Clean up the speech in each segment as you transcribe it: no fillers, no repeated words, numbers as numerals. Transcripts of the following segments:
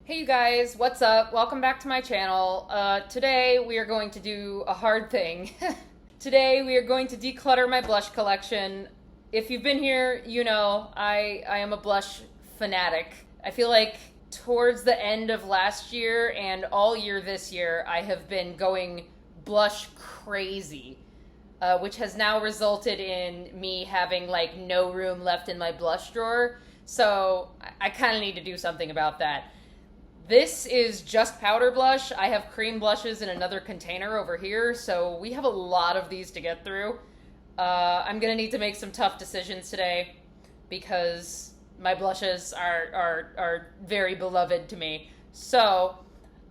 Hey you guys, what's up? Welcome back to my channel. Today we are going to do a hard thing. Today we are going to declutter my blush collection. If you've been here, you know I am a blush fanatic. I feel like towards the end of last year and all year this year, I have been going blush crazy. Which has now resulted in me having like no room left in my blush drawer. So I kind of need to do something about that. This is just powder blush. I have cream blushes in another container over here, so we have a lot of these to get through. I'm gonna need to make some tough decisions today because my blushes are very beloved to me. So,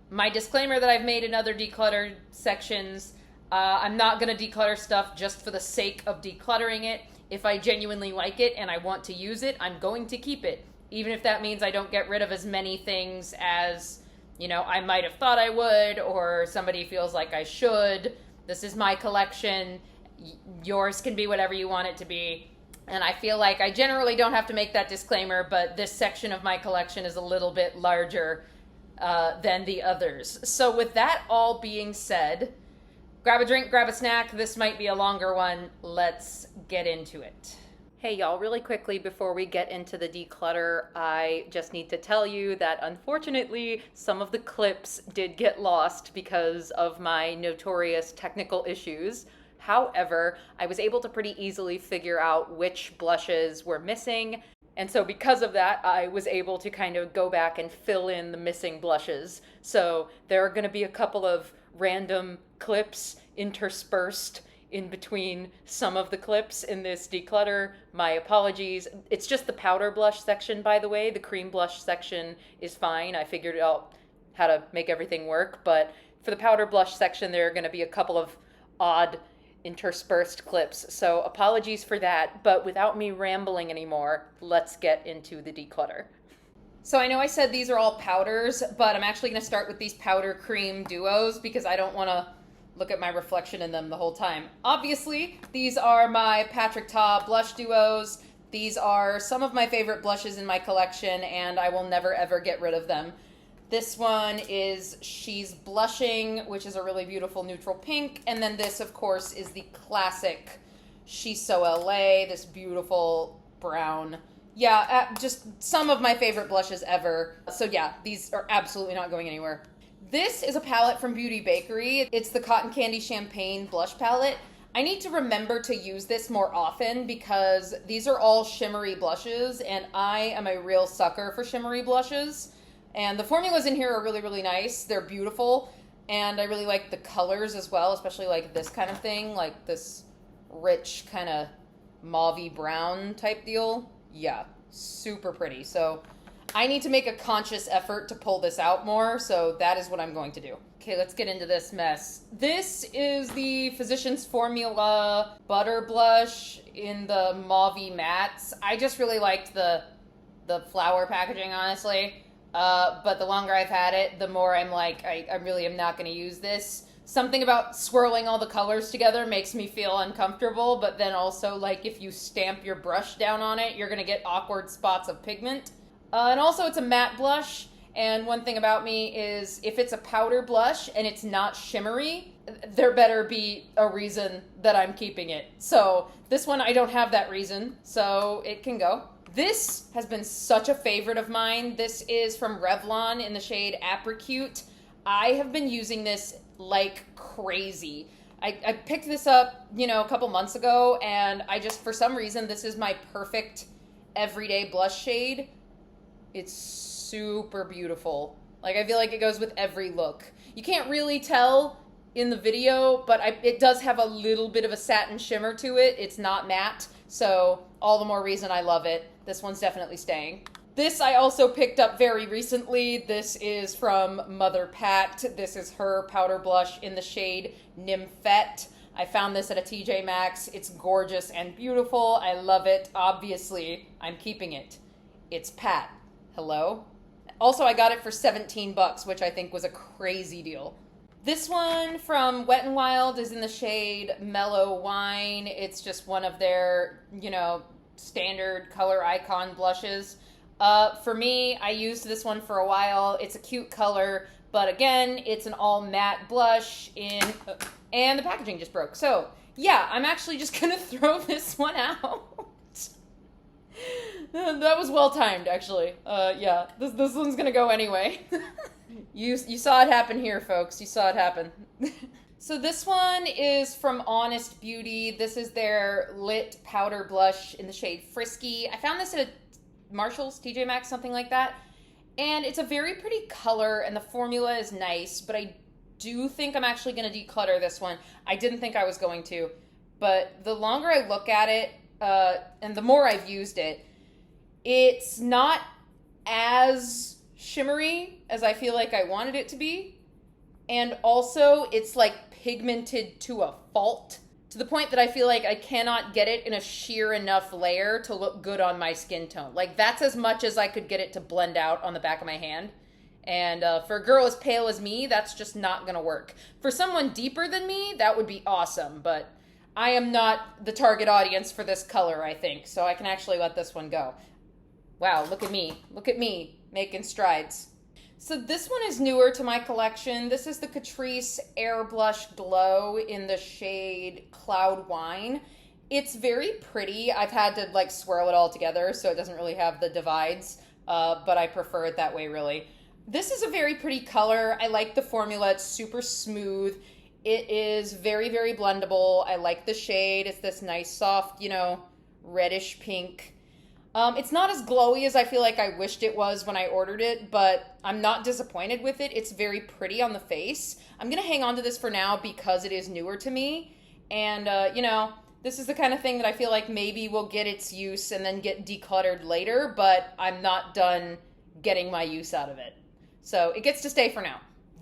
my disclaimer that I've made in other decluttered sections, I'm not gonna declutter stuff just for the sake of decluttering it. If I genuinely like it and I want to use it, I'm going to keep it. Even if that means I don't get rid of as many things as, I might have thought I would, or somebody feels like I should. This is my collection. Yours can be whatever you want it to be. And I feel like I generally don't have to make that disclaimer, but this section of my collection is a little bit larger than the others. So with that all being said, grab a drink, grab a snack. This might be a longer one. Let's get into it. Hey y'all, really quickly before we get into the declutter, I just need to tell you that unfortunately some of the clips did get lost because of my notorious technical issues. However, I was able to pretty easily figure out which blushes were missing, and so because of that, I was able to kind of go back and fill in the missing blushes. So there are going to be a couple of random clips interspersed in between some of the clips in this declutter. My apologies. It's just the powder blush section, by the way. The cream blush section is fine. I figured out how to make everything work, but for the powder blush section, there are going to be a couple of odd interspersed clips. So apologies for that, but without me rambling anymore, let's get into the declutter. So I know I said these are all powders, but I'm actually going to start with these powder cream duos because I don't want to look at my reflection in them the whole time. Obviously, these are my Patrick Ta blush duos. These are some of my favorite blushes in my collection, and I will never ever get rid of them. This one is She's Blushing, which is a really beautiful neutral pink, and then this, of course, is the classic She's So LA, this beautiful brown. Yeah, just some of my favorite blushes ever. So yeah, these are absolutely not going anywhere. This is a palette from Beauty Bakery. It's the Cotton Candy Champagne blush palette. I need to remember to use this more often because these are all shimmery blushes, and I am a real sucker for shimmery blushes. And the formulas in here are really, really nice. They're beautiful, and I really like the colors as well, especially like this kind of thing, like this rich kind of mauvey brown type deal. Yeah, super pretty. So I need to make a conscious effort to pull this out more, so that is what I'm going to do. Okay, let's get into this mess. This is the Physicians Formula Butter Blush in the mauvey mattes. I just really liked the flower packaging, honestly. But the longer I've had it, the more I'm like, I really am not going to use this. Something about swirling all the colors together makes me feel uncomfortable, but then also, like, if you stamp your brush down on it, you're going to get awkward spots of pigment. And also it's a matte blush, and one thing about me is if it's a powder blush and it's not shimmery, there better be a reason that I'm keeping it. So this one, I don't have that reason, so it can go. This has been such a favorite of mine. This is from Revlon in the shade Apricot. I have been using this like crazy. I picked this up, a couple months ago, and I just, for some reason, this is my perfect everyday blush shade. It's super beautiful. Like, I feel like it goes with every look. You can't really tell in the video, but it does have a little bit of a satin shimmer to it. It's not matte, so all the more reason I love it. This one's definitely staying. This I also picked up very recently. This is from Mother Pat. This is her powder blush in the shade Nymphette. I found this at a TJ Maxx. It's gorgeous and beautiful. I love it. Obviously, I'm keeping it. It's Pat. Hello? Also, I got it for $17, which I think was a crazy deal. This one from Wet n Wild is in the shade Mellow Wine. It's just one of their, standard color icon blushes. For me, I used this one for a while. It's a cute color, but again, it's an all matte blush and the packaging just broke. So yeah, I'm actually just gonna throw this one out. That was well timed, actually. Yeah, this one's gonna go anyway. You saw it happen here, folks. You saw it happen. So this one is from Honest Beauty. This is their Lit Powder Blush in the shade Frisky. I found this at a Marshall's, TJ Maxx, something like that. And it's a very pretty color, and the formula is nice, but I do think I'm actually going to declutter this one. I didn't think I was going to, but the longer I look at it, and the more I've used it, it's not as shimmery as I feel like I wanted it to be. And also, it's like pigmented to a fault, to the point that I feel like I cannot get it in a sheer enough layer to look good on my skin tone. Like, that's as much as I could get it to blend out on the back of my hand. And for a girl as pale as me, that's just not gonna work. For someone deeper than me, that would be awesome, but I am not the target audience for this color, I think, so I can actually let this one go. Wow, look at me, making strides. So this one is newer to my collection. This is the Catrice Air Blush Glow in the shade Cloud Wine. It's very pretty. I've had to like swirl it all together so it doesn't really have the divides, but I prefer it that way, really. This is a very pretty color. I like the formula. It's super smooth. It is very, very blendable. I like the shade. It's this nice, soft, reddish pink. It's not as glowy as I feel like I wished it was when I ordered it, but I'm not disappointed with it. It's very pretty on the face. I'm going to hang on to this for now because it is newer to me. And, this is the kind of thing that I feel like maybe will get its use and then get decluttered later, but I'm not done getting my use out of it. So it gets to stay for now.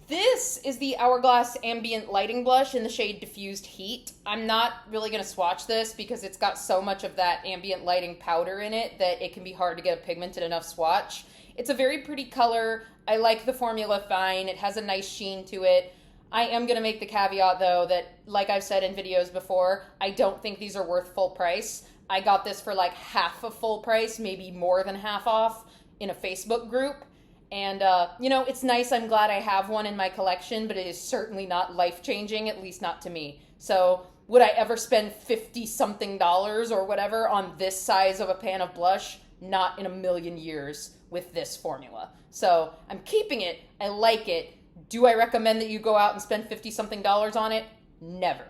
This is the Hourglass Ambient Lighting Blush in the shade Diffused Heat. I'm not really going to swatch this because it's got so much of that ambient lighting powder in it that it can be hard to get a pigmented enough swatch. It's a very pretty color. I like the formula fine. It has a nice sheen to it. I am going to make the caveat, though, that, like I've said in videos before, I don't think these are worth full price. I got this for like half of full price, maybe more than half off, in a Facebook group. And, it's nice. I'm glad I have one in my collection, but it is certainly not life-changing, at least not to me. So would I ever spend $50-something or whatever on this size of a pan of blush? Not in a million years with this formula. So I'm keeping it. I like it. Do I recommend that you go out and spend $50-something on it? Never.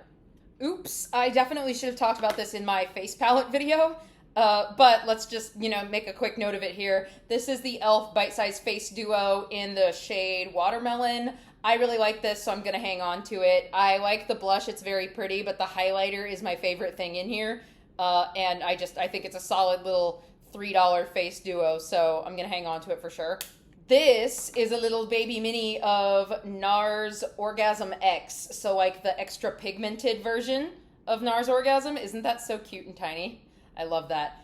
Oops, I definitely should have talked about this in my face palette video. But let's just, make a quick note of it here. This is the e.l.f. Bite Size Face Duo in the shade Watermelon. I really like this, so I'm going to hang on to it. I like the blush. It's very pretty, but the highlighter is my favorite thing in here. And I think it's a solid little $3 face duo, so I'm going to hang on to it for sure. This is a little baby mini of NARS Orgasm X. So like the extra pigmented version of NARS Orgasm. Isn't that so cute and tiny? I love that.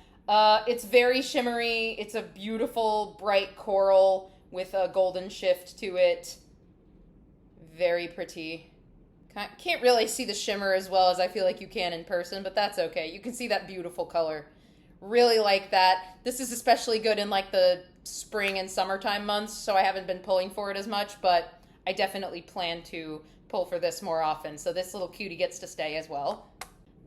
It's very shimmery. It's a beautiful, bright coral with a golden shift to it. Very pretty. Can't really see the shimmer as well as I feel like you can in person, but that's okay. You can see that beautiful color. Really like that. This is especially good in like the spring and summertime months, so I haven't been pulling for it as much, but I definitely plan to pull for this more often. So this little cutie gets to stay as well.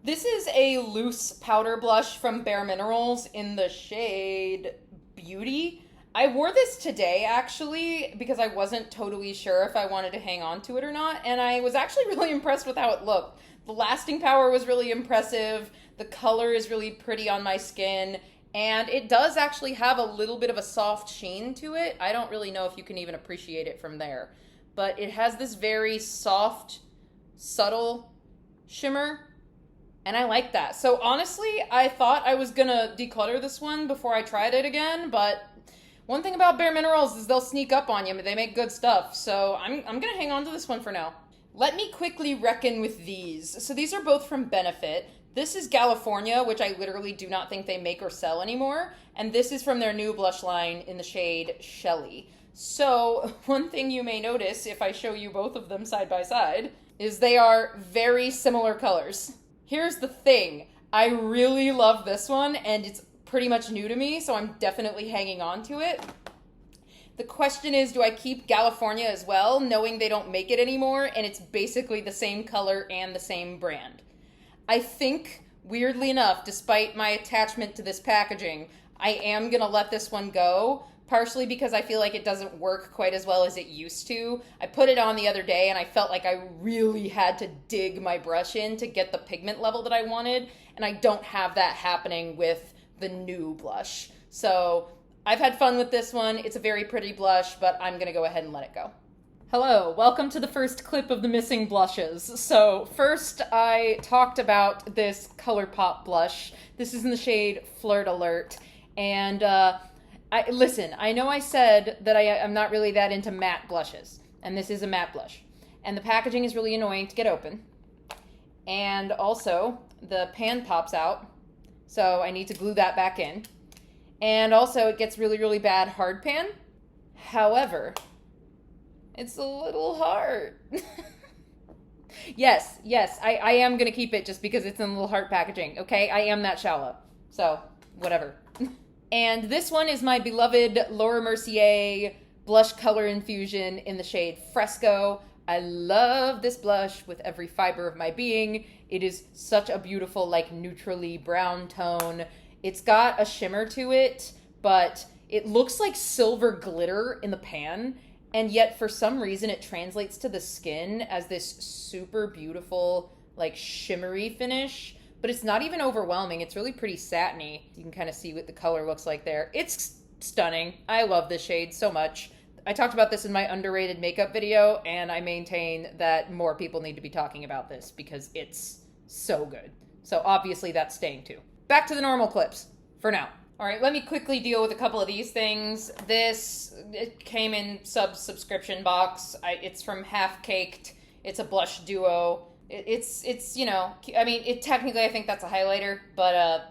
This is a loose powder blush from Bare Minerals in the shade Beauty. I wore this today, actually, because I wasn't totally sure if I wanted to hang on to it or not, and I was actually really impressed with how it looked. The lasting power was really impressive, the color is really pretty on my skin, and it does actually have a little bit of a soft sheen to it. I don't really know if you can even appreciate it from there, but it has this very soft, subtle shimmer. And I like that. So honestly, I thought I was gonna declutter this one before I tried it again, but one thing about Bare Minerals is they'll sneak up on you. They make good stuff. So I'm gonna hang on to this one for now. Let me quickly reckon with these. So these are both from Benefit. This is California, which I literally do not think they make or sell anymore. And this is from their new blush line in the shade Shelly. So one thing you may notice if I show you both of them side by side is they are very similar colors. Here's the thing, I really love this one, and it's pretty much new to me, so I'm definitely hanging on to it. The question is, do I keep California as well, knowing they don't make it anymore, and it's basically the same color and the same brand? I think, weirdly enough, despite my attachment to this packaging, I am going to let this one go, partially because I feel like it doesn't work quite as well as it used to. I put it on the other day, and I felt like I really had to dig my brush in to get the pigment level that I wanted, and I don't have that happening with the new blush. So I've had fun with this one. It's a very pretty blush, but I'm going to go ahead and let it go. Hello, welcome to the first clip of the missing blushes. So first I talked about this ColourPop blush. This is in the shade Flirt Alert. And listen, I know I said that I'm not really that into matte blushes. And this is a matte blush. And the packaging is really annoying to get open. And also, the pan pops out. So I need to glue that back in. And also, it gets really, really bad hard pan. However, it's a little hard. Yes, I am going to keep it just because it's in a little heart packaging, okay? I am that shallow. So, whatever. And this one is my beloved Laura Mercier blush color infusion in the shade Fresco. I love this blush with every fiber of my being. It is such a beautiful, like, neutrally brown tone. It's got a shimmer to it, but it looks like silver glitter in the pan, and yet for some reason it translates to the skin as this super beautiful, like, shimmery finish, but it's not even overwhelming. It's really pretty satiny. You can kind of see what the color looks like there. It's stunning. I love this shade so much. I talked about this in my underrated makeup video, and I maintain that more people need to be talking about this because it's so good. So obviously that's staying too. Back to the normal clips for now. All right, let me quickly deal with a couple of these things. It came in subscription box. It's from Half Caked. It's a blush duo. It's you know, I mean, technically I think that's a highlighter, but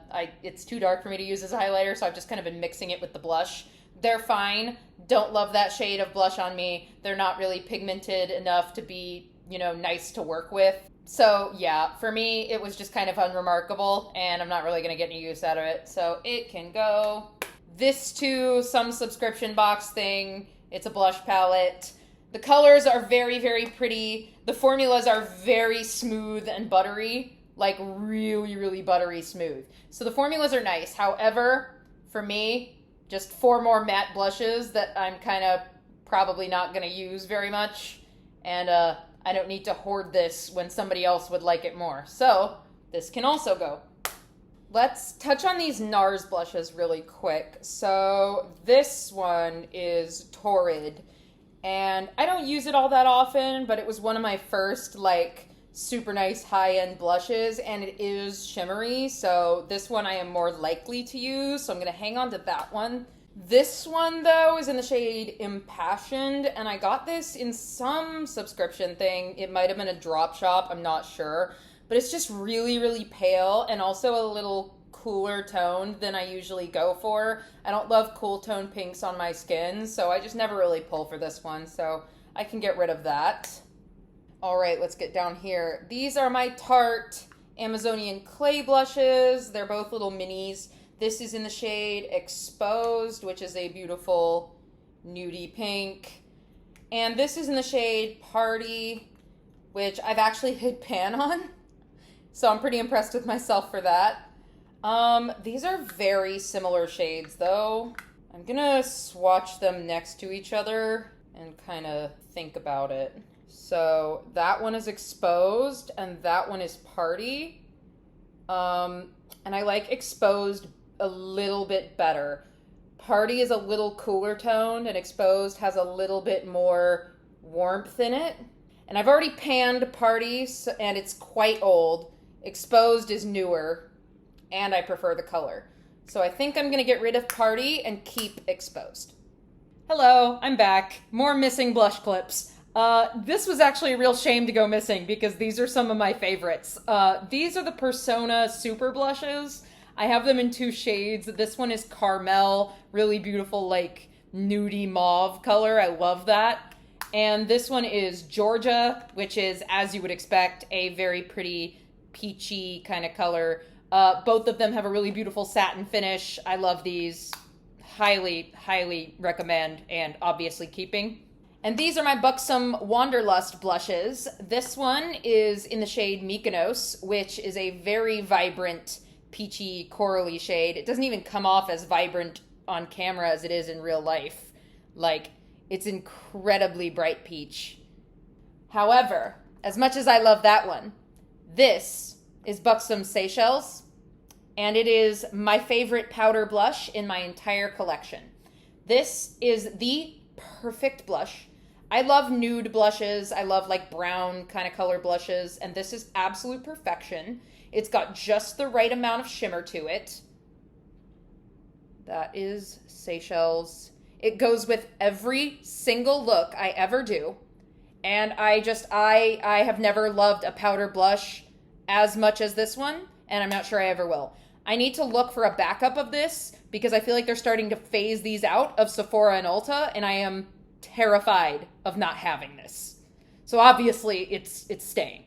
it's too dark for me to use as a highlighter, so I've just kind of been mixing it with the blush. They're fine. Don't love that shade of blush on me. They're not really pigmented enough to be, you know, nice to work with. So yeah, for me, it was just kind of unremarkable, and I'm not really going to get any use out of it. So it can go. This too, some subscription box thing. It's a blush palette. The colors are very, very pretty. The formulas are very smooth and buttery, like really, really buttery smooth. So the formulas are nice. However, for me, just 4 more matte blushes that I'm kind of probably not going to use very much. And I don't need to hoard this when somebody else would like it more. So this can also go. Let's touch on these NARS blushes really quick. So this one is Torrid. And I don't use it all that often, but it was one of my first, like, super nice high-end blushes, and it is shimmery, so this one I am more likely to use, so I'm going to hang on to that one. This one, though, is in the shade Impassioned, and I got this in some subscription thing. It might have been a drop shop, I'm not sure, but it's just really, really pale, and also a little cooler toned than I usually go for. I don't love cool tone pinks on my skin, so I just never really pull for this one, so I can get rid of that. All right, let's get down here. These are my Tarte Amazonian Clay blushes. They're both little minis. This is in the shade Exposed, which is a beautiful nudie pink. And this is in the shade Party, which I've actually hit pan on. So I'm pretty impressed with myself for that. These are very similar shades, though. I'm gonna swatch them next to each other and kind of think about it. So that one is Exposed and that one is Party. And I like Exposed a little bit better. Party is a little cooler toned and Exposed has a little bit more warmth in it. And I've already panned Party and it's quite old. Exposed is newer and I prefer the color. So I think I'm gonna get rid of Party and keep Exposed. Hello, I'm back. More missing blush clips. This was actually a real shame to go missing because these are some of my favorites. These are the Persona Super Blushes. I have them in 2 shades. This one is Caramel, really beautiful, like, nudie mauve color. I love that. And this one is Georgia, which is, as you would expect, a very pretty peachy kind of color. Both of them have a really beautiful satin finish. I love these. Highly, highly recommend, and obviously keeping. And these are my Buxom Wanderlust blushes. This one is in the shade Mykonos, which is a very vibrant, peachy, corally shade. It doesn't even come off as vibrant on camera as it is in real life. Like, it's incredibly bright peach. However, as much as I love that one, this is Buxom Seychelles, and it is my favorite powder blush in my entire collection. This is the perfect blush. I love nude blushes. I love like brown kind of color blushes, and this is absolute perfection. It's got just the right amount of shimmer to it. That is Seychelles. It goes with every single look I ever do. And I have never loved a powder blush as much as this one, and I'm not sure I ever will. I need to look for a backup of this because I feel like they're starting to phase these out of Sephora and Ulta, and I am terrified of not having this. So obviously it's staying.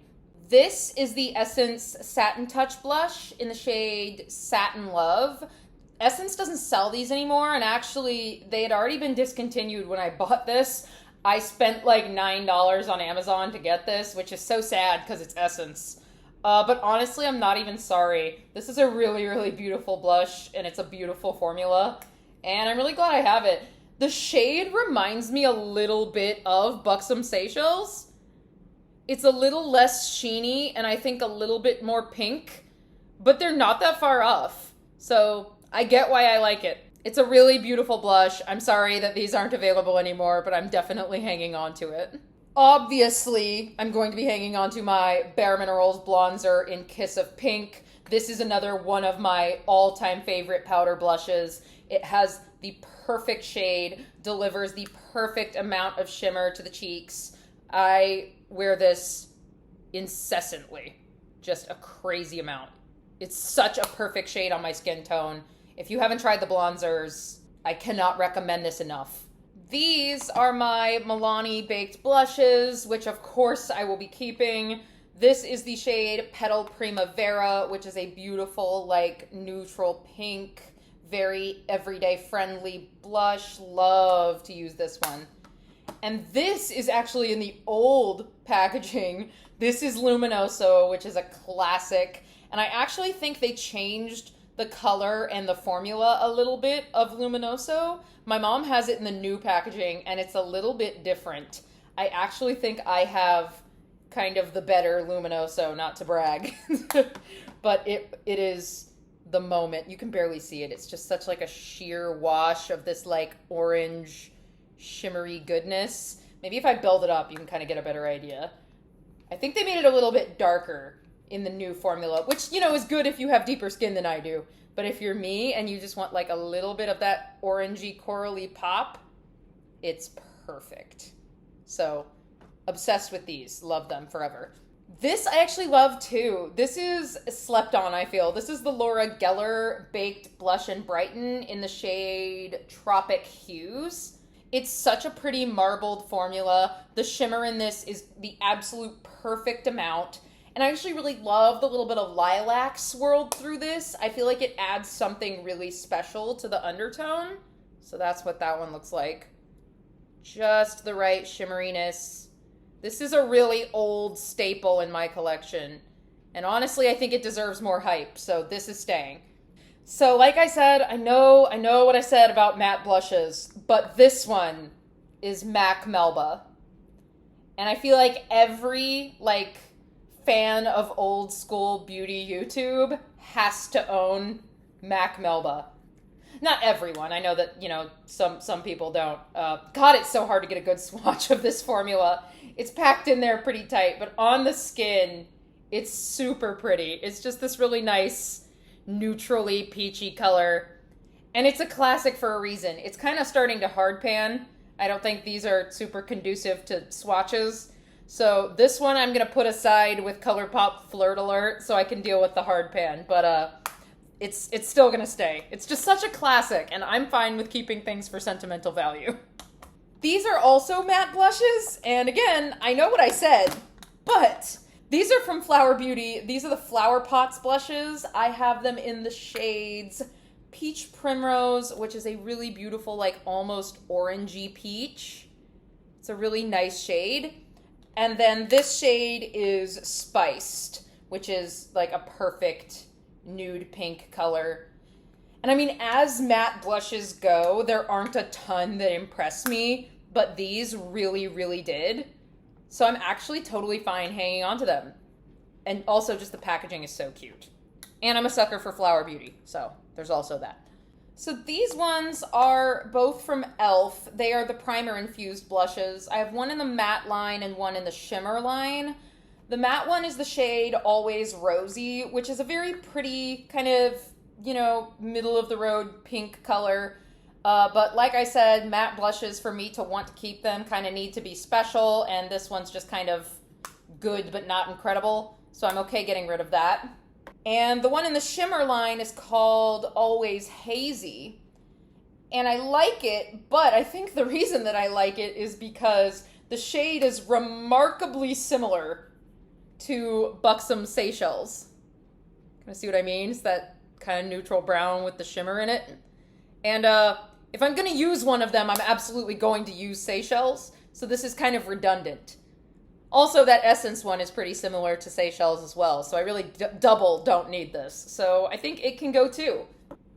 This is the Essence Satin Touch blush in the shade Satin Love. Essence doesn't sell these anymore, and actually they had already been discontinued when I bought this. I spent like $9 on Amazon to get this, which is so sad because it's Essence. But honestly, I'm not even sorry. This is a really, really beautiful blush, and it's a beautiful formula, and I'm really glad I have it. The shade reminds me a little bit of Buxom Seychelles. It's a little less sheeny, and I think a little bit more pink, but they're not that far off. So I get why I like it. It's a really beautiful blush. I'm sorry that these aren't available anymore, but I'm definitely hanging on to it. Obviously, I'm going to be hanging on to my Bare Minerals bronzer in Kiss of Pink. This is another one of my all-time favorite powder blushes. It has the perfect shade, delivers the perfect amount of shimmer to the cheeks. I wear this incessantly, just a crazy amount. It's such a perfect shade on my skin tone. If you haven't tried the bronzers, I cannot recommend this enough. These are my Milani Baked Blushes, which of course I will be keeping. This is the shade Petal Primavera, which is a beautiful, like, neutral pink, very everyday friendly blush. Love to use this one. And this is actually in the old packaging. This is Luminoso, which is a classic. And I actually think they changed the color and the formula a little bit of Luminoso. My mom has it in the new packaging, and it's a little bit different. I actually think I have kind of the better Luminoso, not to brag. But it is the moment. You can barely see it. It's just such like a sheer wash of this like orange shimmery goodness. Maybe if I build it up, you can kind of get a better idea. I think they made it a little bit darker in the new formula, which, you know, is good if you have deeper skin than I do. But if you're me and you just want like a little bit of that orangey corally pop, it's perfect. So, obsessed with these. Love them forever. This I actually love too. This is slept on, I feel. This is the Laura Geller Baked Blush and Brighten in the shade Tropic Hues. It's such a pretty marbled formula. The shimmer in this is the absolute perfect amount. And I actually really love the little bit of lilac swirled through this. I feel like it adds something really special to the undertone. So that's what that one looks like. Just the right shimmeriness. This is a really old staple in my collection. And honestly, I think it deserves more hype. So this is staying. So like I said, I know what I said about matte blushes, but this one is MAC Melba. And I feel like every fan of old school beauty YouTube has to own MAC Melba. Not everyone. I know that, some people don't. God, it's so hard to get a good swatch of this formula. It's packed in there pretty tight, but on the skin, it's super pretty. It's just this really nice, neutrally peachy color. And it's a classic for a reason. It's kind of starting to hard pan. I don't think these are super conducive to swatches. So this one I'm going to put aside with ColourPop Flirt Alert so I can deal with the hard pan. But it's still going to stay. It's just such a classic, and I'm fine with keeping things for sentimental value. These are also matte blushes, and again, I know what I said, but These are from Flower Beauty. These are the Flower Pots blushes. I have them in the shades Peach Primrose, which is a really beautiful, like almost orangey peach. It's a really nice shade. And then this shade is Spiced, which is like a perfect nude pink color. And I mean, as matte blushes go, there aren't a ton that impress me, but these really, really did. So I'm actually totally fine hanging on to them. And also just the packaging is so cute. And I'm a sucker for Flower Beauty, so there's also that. So these ones are both from e.l.f. They are the primer infused blushes. I have one in the matte line and one in the shimmer line. The matte one is the shade Always Rosy, which is a very pretty kind of, you know, middle of the road pink color. But like I said, matte blushes for me to want to keep them kind of need to be special, and this one's just kind of good but not incredible, so I'm okay getting rid of that. And the one in the shimmer line is called Always Hazy. And I like it, but I think the reason that I like it is because the shade is remarkably similar to Buxom Seychelles. Kind of see what I mean? It's that kind of neutral brown with the shimmer in it. And if I'm going to use one of them, I'm absolutely going to use Seychelles. So this is kind of redundant. Also, that Essence one is pretty similar to Seychelles as well, so I really double don't need this. So I think it can go too.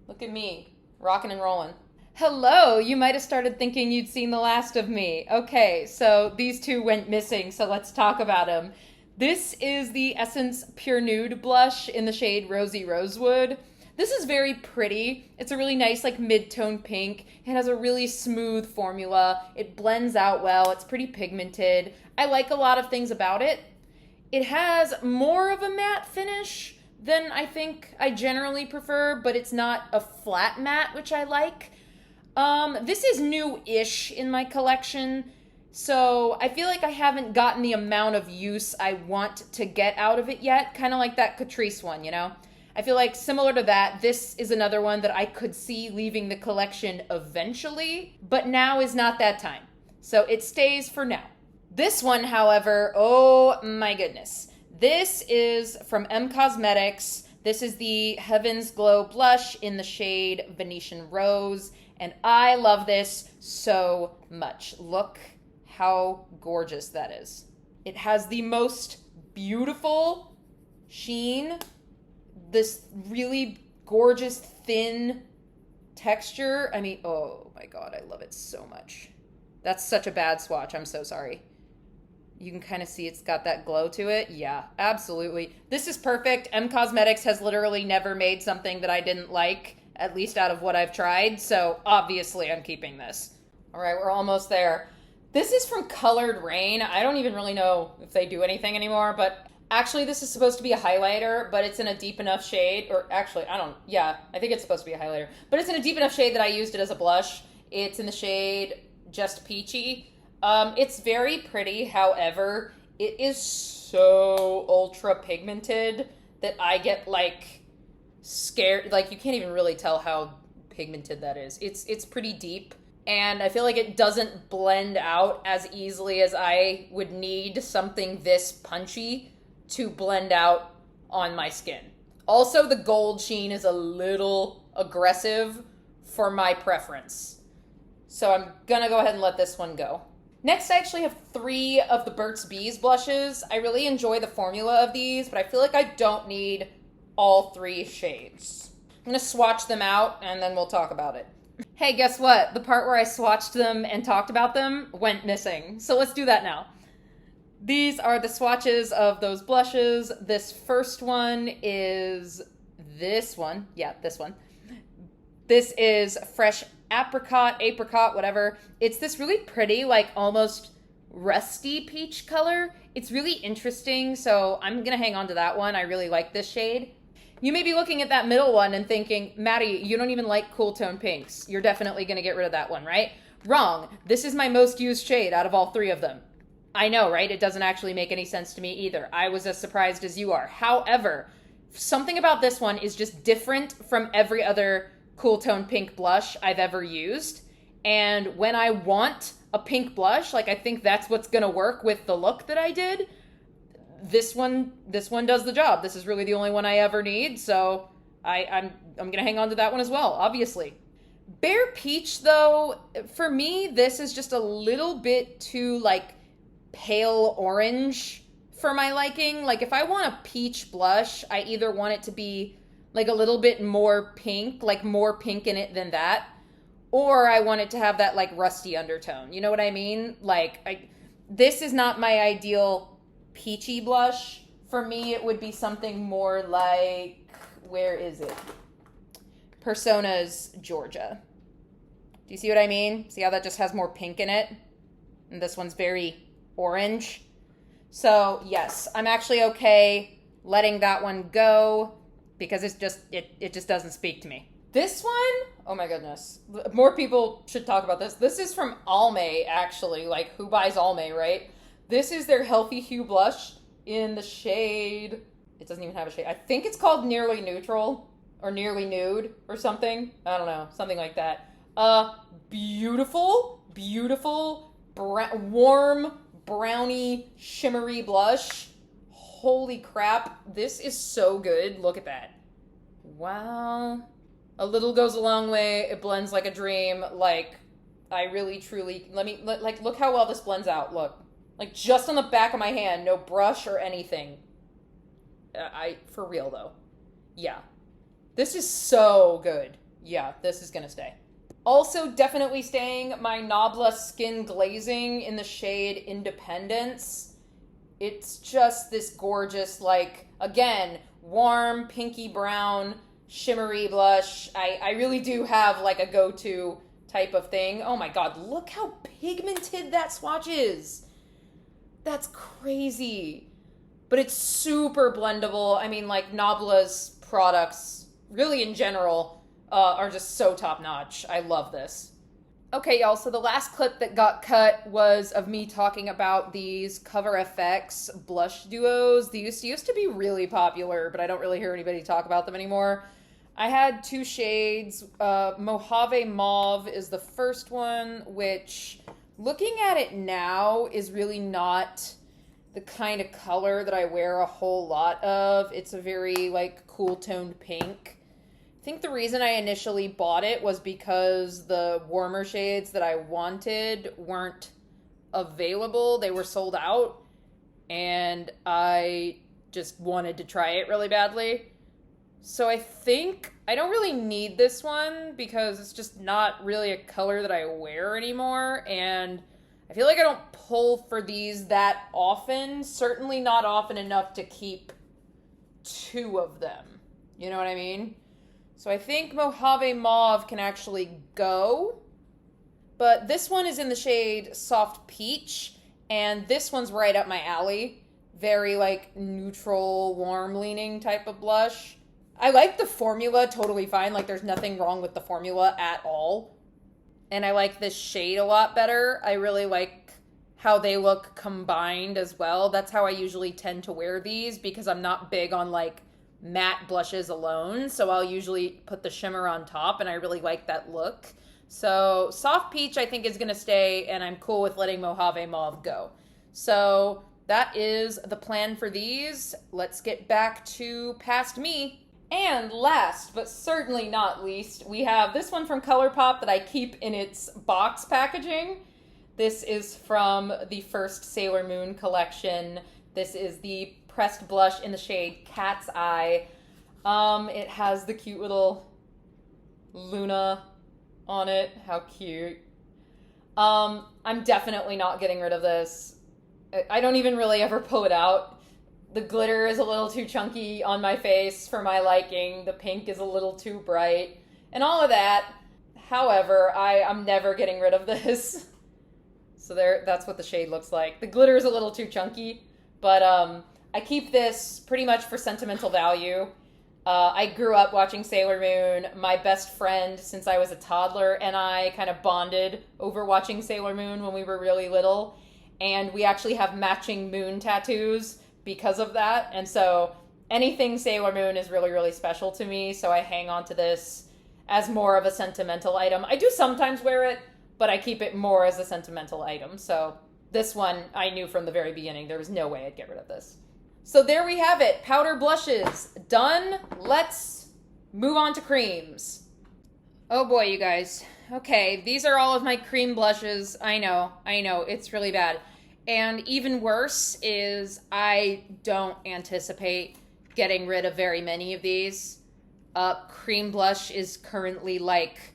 Look at me, rocking and rolling. Hello, you might have started thinking you'd seen the last of me. Okay, so these two went missing, so let's talk about them. This is the Essence Pure Nude blush in the shade Rosy Rosewood. This is very pretty. It's a really nice like mid-tone pink. It has a really smooth formula. It blends out well. It's pretty pigmented. I like a lot of things about it. It has more of a matte finish than I think I generally prefer, but it's not a flat matte, which I like. This is new-ish in my collection, so I feel like I haven't gotten the amount of use I want to get out of it yet. Kind of like that Catrice one, you know? I feel like similar to that, this is another one that I could see leaving the collection eventually, but now is not that time. So it stays for now. This one, however, oh my goodness. This is from M Cosmetics. This is the Heaven's Glow blush in the shade Venetian Rose, and I love this so much. Look how gorgeous that is. It has the most beautiful sheen, this really gorgeous thin texture. I mean, oh my god, I love it so much. That's such a bad swatch. I'm so sorry. You can kind of see it's got that glow to it. Yeah, absolutely. This is perfect. M Cosmetics has literally never made something that I didn't like, at least out of what I've tried, so obviously I'm keeping this. All right, we're almost there. This is from Colored Rain. I don't even really know if they do anything anymore, but actually this is supposed to be a highlighter, but it's in a deep enough shade, or actually, I think it's supposed to be a highlighter, but it's in a deep enough shade that I used it as a blush. It's in the shade Just Peachy. It's very pretty, however, it is so ultra pigmented that I get like scared, like you can't even really tell how pigmented that is. It's pretty deep, and I feel like it doesn't blend out as easily as I would need something this punchy to blend out on my skin. Also, the gold sheen is a little aggressive for my preference. So I'm gonna go ahead and let this one go. Next, I actually have 3 of the Burt's Bees blushes. I really enjoy the formula of these, but I feel like I don't need all 3 shades. I'm gonna swatch them out and then we'll talk about it. Hey, guess what? The part where I swatched them and talked about them went missing. So let's do that now. These are the swatches of those blushes. This first one is this one. Yeah, this one. This is Fresh Apricot, whatever. It's this really pretty, like almost rusty peach color. It's really interesting, so I'm gonna hang on to that one. I really like this shade. You may be looking at that middle one and thinking, Maddie, you don't even like cool tone pinks. You're definitely gonna get rid of that one, right? Wrong. This is my most used shade out of all 3 of them. I know, right? It doesn't actually make any sense to me either. I was as surprised as you are. However, something about this one is just different from every other cool tone pink blush I've ever used. And when I want a pink blush, like I think that's what's gonna work with the look that I did, this one does the job. This is really the only one I ever need, so I'm gonna hang on to that one as well, obviously. Bare Peach, though, for me, this is just a little bit too, like, pale orange for my liking. Like, if I want a peach blush, I either want it to be, like, a little bit more pink, like, more pink in it than that, or I want it to have that, like, rusty undertone. You know what I mean? Like, this is not my ideal peachy blush. For me, it would be something more like, where is it? Persona's Georgia. Do you see what I mean? See how that just has more pink in it? And this one's very orange. So, yes, I'm actually okay letting that one go because it just doesn't speak to me. This one, oh my goodness. More people should talk about this. This is from Almay, actually. Like, who buys Almay, right? This is their Healthy Hue blush in the shade. It doesn't even have a shade. I think it's called Nearly Neutral or Nearly Nude or something. I don't know. Something like that. Beautiful, warm, brownie, shimmery blush. Holy crap. This is so good. Look at that. Wow. A little goes a long way. It blends like a dream. Like, I really, truly, look how well this blends out. Look. Like, just on the back of my hand. No brush or anything. For real, though. Yeah. This is so good. Yeah, this is gonna stay. Also, definitely staying my Nabla Skin Glazing in the shade Independence. It's just this gorgeous, like, again, warm, pinky brown, shimmery blush. I really do have, like, a go-to type of thing. Oh my god, look how pigmented that swatch is. That's crazy. But it's super blendable. I mean, like, Nabla's products, really in general, are just so top-notch. I love this. Okay, y'all, so the last clip that got cut was of me talking about these Cover FX blush duos. These used to be really popular, but I don't really hear anybody talk about them anymore. I had two shades. Mojave Mauve is the first one, which, looking at it now, is really not the kind of color that I wear a whole lot of. It's a very, like, cool-toned pink. I think the reason I initially bought it was because the warmer shades that I wanted weren't available. They were sold out, and I just wanted to try it really badly. So I think I don't really need this one because it's just not really a color that I wear anymore, and I feel like I don't pull for these that often. Certainly not often enough to keep two of them. You know what I mean? So I think Mojave Mauve can actually go. But this one is in the shade Soft Peach, and this one's right up my alley. Very, like, neutral, warm-leaning type of blush. I like the formula totally fine. Like, there's nothing wrong with the formula at all. And I like this shade a lot better. I really like how they look combined as well. That's how I usually tend to wear these because I'm not big on, like, matte blushes alone. So I'll usually put the shimmer on top, and I really like that look. So Soft Peach, I think, is going to stay, and I'm cool with letting Mojave Mauve go. So that is the plan for these. Let's get back to Past Me. And last, but certainly not least, we have this one from ColourPop that I keep in its box packaging. This is from the first Sailor Moon collection. This is the pressed blush in the shade Cat's Eye. It has the cute little Luna on it. How cute. I'm definitely not getting rid of this. I don't even really ever pull it out. The glitter is a little too chunky on my face for my liking. The pink is a little too bright. And all of that. However, I'm never getting rid of this. So that's what the shade looks like. The glitter is a little too chunky. But I keep this pretty much for sentimental value. I grew up watching Sailor Moon. My best friend since I was a toddler and I kind of bonded over watching Sailor Moon when we were really little. And we actually have matching moon tattoos because of that. And so anything Sailor Moon is really, really special to me. So I hang on to this as more of a sentimental item. I do sometimes wear it, but I keep it more as a sentimental item. So this one I knew from the very beginning there was no way I'd get rid of this. So there we have it. Powder blushes. Done. Let's move on to creams. Oh boy, you guys. Okay, these are all of my cream blushes. I know, it's really bad. And even worse is I don't anticipate getting rid of very many of these. Cream blush is currently like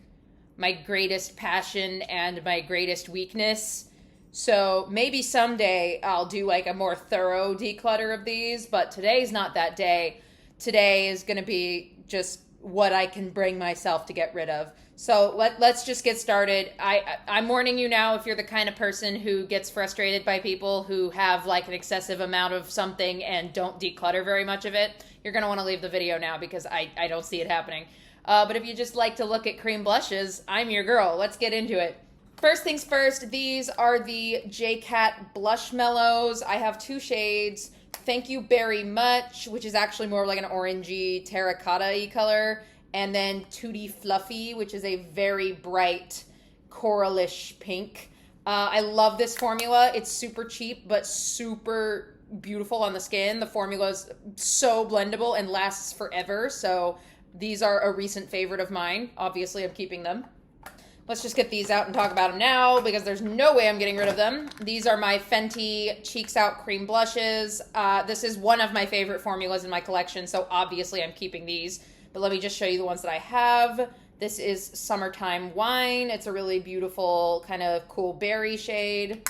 my greatest passion and my greatest weakness. So maybe someday I'll do like a more thorough declutter of these, but today's not that day. Today is going to be just what I can bring myself to get rid of. So let's just get started. I'm warning you now, if you're the kind of person who gets frustrated by people who have like an excessive amount of something and don't declutter very much of it, you're going to want to leave the video now because I don't see it happening. But if you just like to look at cream blushes, I'm your girl. Let's get into it. First things first, these are the J-Cat Blush Mellows. I have 2 shades. Thank You Very Much, which is actually more like an orangey terracotta-y color. And then Tutti Fluffy, which is a very bright coralish pink. I love this formula. It's super cheap, but super beautiful on the skin. The formula is so blendable and lasts forever. So these are a recent favorite of mine. Obviously, I'm keeping them. Let's just get these out and talk about them now because there's no way I'm getting rid of them. These are my Fenty Cheeks Out Cream Blushes. This is one of my favorite formulas in my collection, so obviously I'm keeping these. But let me just show you the ones that I have. This is Summertime Wine. It's a really beautiful kind of cool berry shade.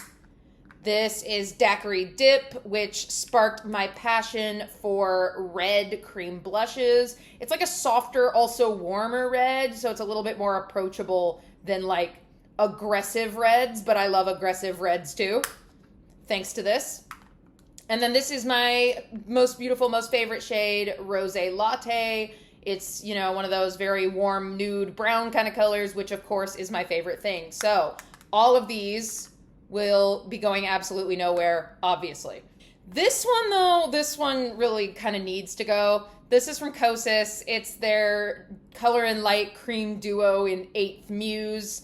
This is Daiquiri Dip, which sparked my passion for red cream blushes. It's like a softer, also warmer red, so it's a little bit more approachable than like aggressive reds, but I love aggressive reds too, thanks to this. And then this is my most beautiful, most favorite shade, Rosé Latte. It's, you know, one of those very warm nude brown kind of colors, which of course is my favorite thing. So all of these will be going absolutely nowhere, obviously. This one though, this one really kind of needs to go. This is from Kosas. It's their Color and Light Cream Duo in 8th Muse.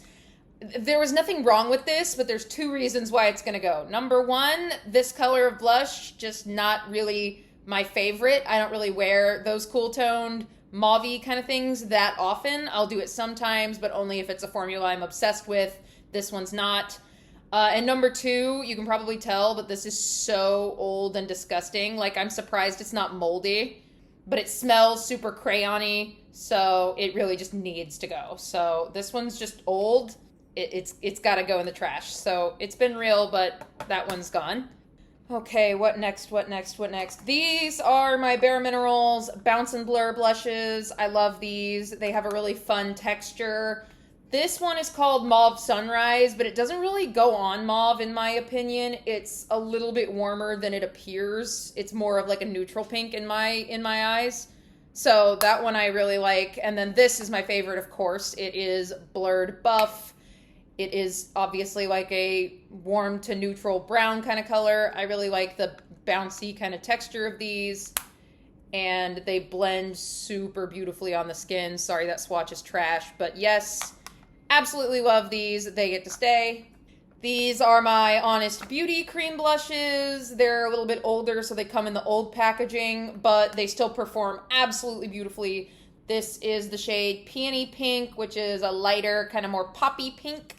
There was nothing wrong with this, but there's 2 reasons why it's gonna go. Number 1, this color of blush, just not really my favorite. I don't really wear those cool toned mauve-y kind of things that often. I'll do it sometimes, but only if it's a formula I'm obsessed with. This one's not. And number 2, you can probably tell, but this is so old and disgusting. Like, I'm surprised it's not moldy, but it smells super crayon-y, so it really just needs to go. So this one's just old. It's got to go in the trash. So it's been real, but that one's gone. Okay, what next? These are my Bare Minerals Bounce and Blur blushes. I love these. They have a really fun texture. This one is called Mauve Sunrise, but it doesn't really go on mauve in my opinion. It's a little bit warmer than it appears. It's more of like a neutral pink in my eyes. So that one I really like. And then this is my favorite, of course. It is Blurred Buff. It is obviously like a warm to neutral brown kind of color. I really like the bouncy kind of texture of these. And they blend super beautifully on the skin. Sorry, that swatch is trash. But yes, absolutely love these. They get to stay. These are my Honest Beauty cream blushes. They're a little bit older, so they come in the old packaging, but they still perform absolutely beautifully. This is the shade Peony Pink, which is a lighter, kind of more poppy pink.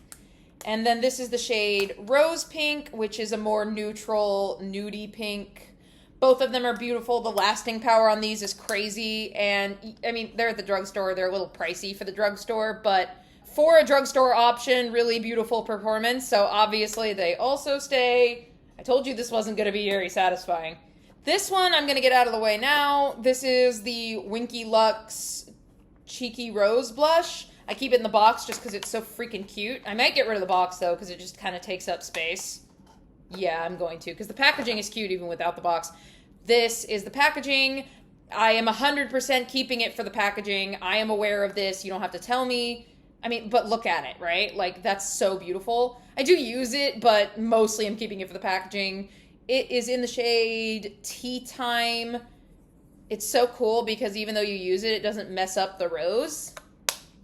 And then this is the shade Rose Pink, which is a more neutral, nudie pink. Both of them are beautiful. The lasting power on these is crazy. And, I mean, they're at the drugstore. They're a little pricey for the drugstore, but for a drugstore option, really beautiful performance. So obviously they also stay. I told you this wasn't going to be very satisfying. This one I'm going to get out of the way now. This is the Winky Lux Cheeky Rose Blush. I keep it in the box just because it's so freaking cute. I might get rid of the box, though, because it just kind of takes up space. Yeah, I'm going to, because the packaging is cute even without the box. This is the packaging. I am 100% keeping it for the packaging. I am aware of this. You don't have to tell me. I mean, but look at it, right? Like, that's so beautiful. I do use it, but mostly I'm keeping it for the packaging. It is in the shade Tea Time. It's so cool because even though you use it, it doesn't mess up the rose.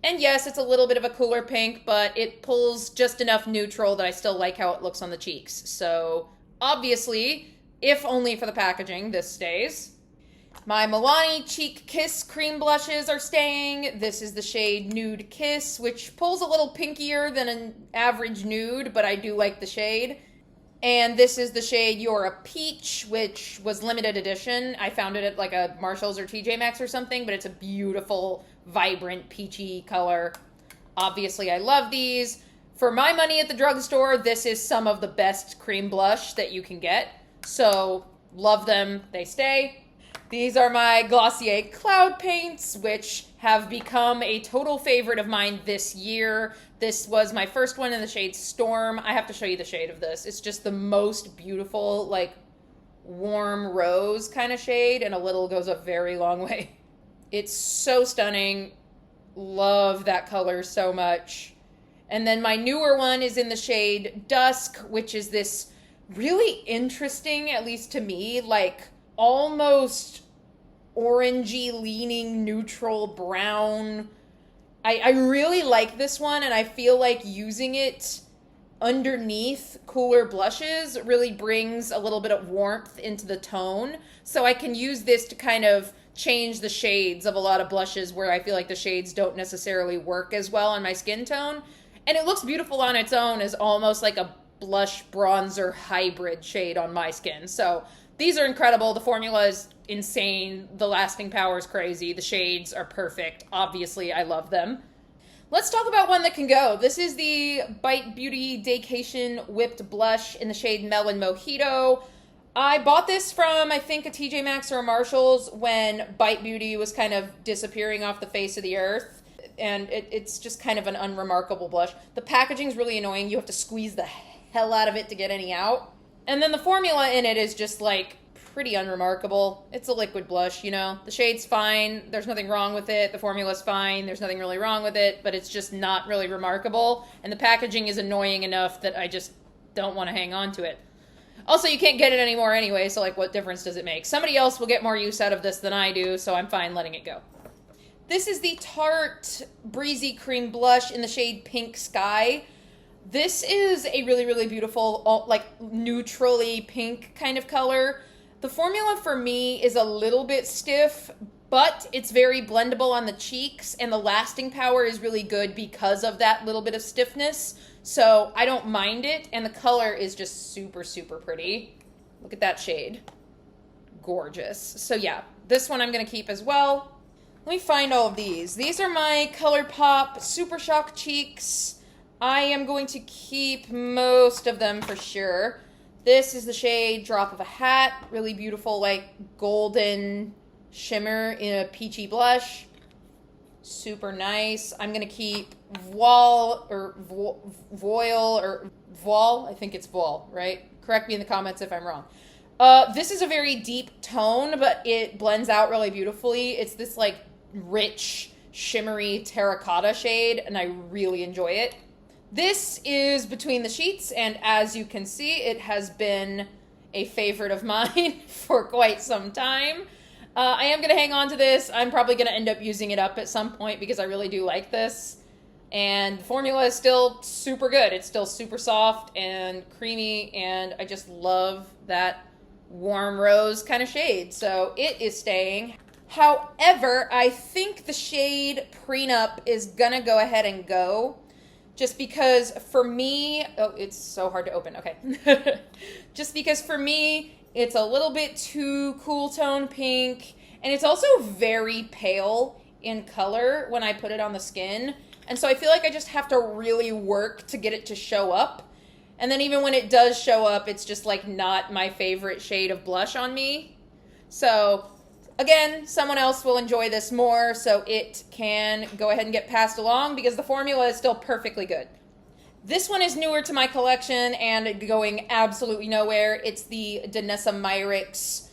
And yes, it's a little bit of a cooler pink, but it pulls just enough neutral that I still like how it looks on the cheeks. So obviously, If only for the packaging, this stays. My Milani Cheek Kiss cream blushes are staying. This is the shade Nude Kiss, which pulls a little pinkier than an average nude, but I do like the shade. And this is the shade You're a Peach, which was limited edition. I found it at like a Marshalls or TJ Maxx or something, but it's a beautiful, vibrant, peachy color. Obviously, I love these. For my money at the drugstore, this is some of the best cream blush that you can get. So, love them. They stay. These are my Glossier Cloud Paints, which have become a total favorite of mine this year. This was my first one in the shade Storm. I have to show you the shade of this. It's just the most beautiful, like, warm rose kind of shade, and a little goes a very long way. It's so stunning. Love that color so much. And then my newer one is in the shade Dusk, which is this really interesting, at least to me, like almost orangey leaning neutral brown. I really like this one, and I feel like using it underneath cooler blushes really brings a little bit of warmth into the tone. So I can use this to kind of change the shades of a lot of blushes where I feel like the shades don't necessarily work as well on my skin tone. And it looks beautiful on its own as almost like a blush bronzer hybrid shade on my skin. So these are incredible. The formula is insane. The lasting power is crazy. The shades are perfect. Obviously, I love them. Let's talk about one that can go. This is the Bite Beauty Daycation Whipped Blush in the shade Melon Mojito. I bought this from, I think, a TJ Maxx or a Marshalls when Bite Beauty was kind of disappearing off the face of the earth. And it's just kind of an unremarkable blush. The packaging's really annoying. You have to squeeze the hell out of it to get any out. And then the formula in it is just like pretty unremarkable. It's a liquid blush, you know. The shade's fine. There's nothing wrong with it. The formula's fine. There's nothing really wrong with it, but it's just not really remarkable. And the packaging is annoying enough that I just don't want to hang on to it. Also, you can't get it anymore anyway, so like what difference does it make? Somebody else will get more use out of this than I do, so I'm fine letting it go. This is the Tarte Breezy Cream Blush in the shade Pink Sky. This is a really, really beautiful, like, neutrally pink kind of color. The formula for me is a little bit stiff, but it's very blendable on the cheeks, and the lasting power is really good because of that little bit of stiffness. So I don't mind it, and the color is just super, super pretty. Look at that shade. Gorgeous. So yeah, this one I'm going to keep as well. Let me find all of these. These are my ColourPop Super Shock Cheeks. I am going to keep most of them for sure. This is the shade Drop of a Hat. Really beautiful, like, golden shimmer in a peachy blush. Super nice. I'm going to keep Voile, I think it's Voile, right? Correct me in the comments if I'm wrong. This is a very deep tone, but it blends out really beautifully. It's this, like, rich, shimmery terracotta shade, and I really enjoy it. This is Between the Sheets, and as you can see, it has been a favorite of mine for quite some time. I am going to hang on to this. I'm probably going to end up using it up at some point because I really do like this. And the formula is still super good. It's still super soft and creamy, and I just love that warm rose kind of shade. So it is staying. However, I think the shade Prenup is going to go ahead and go. Just because for me, oh, it's so hard to open. Okay. Just because for me, it's a little bit too cool tone pink. And it's also very pale in color when I put it on the skin. And so I feel like I just have to really work to get it to show up. And then even when it does show up, it's just like not my favorite shade of blush on me. So again, someone else will enjoy this more, so it can go ahead and get passed along because the formula is still perfectly good. This one is newer to my collection and going absolutely nowhere. It's the Danessa Myricks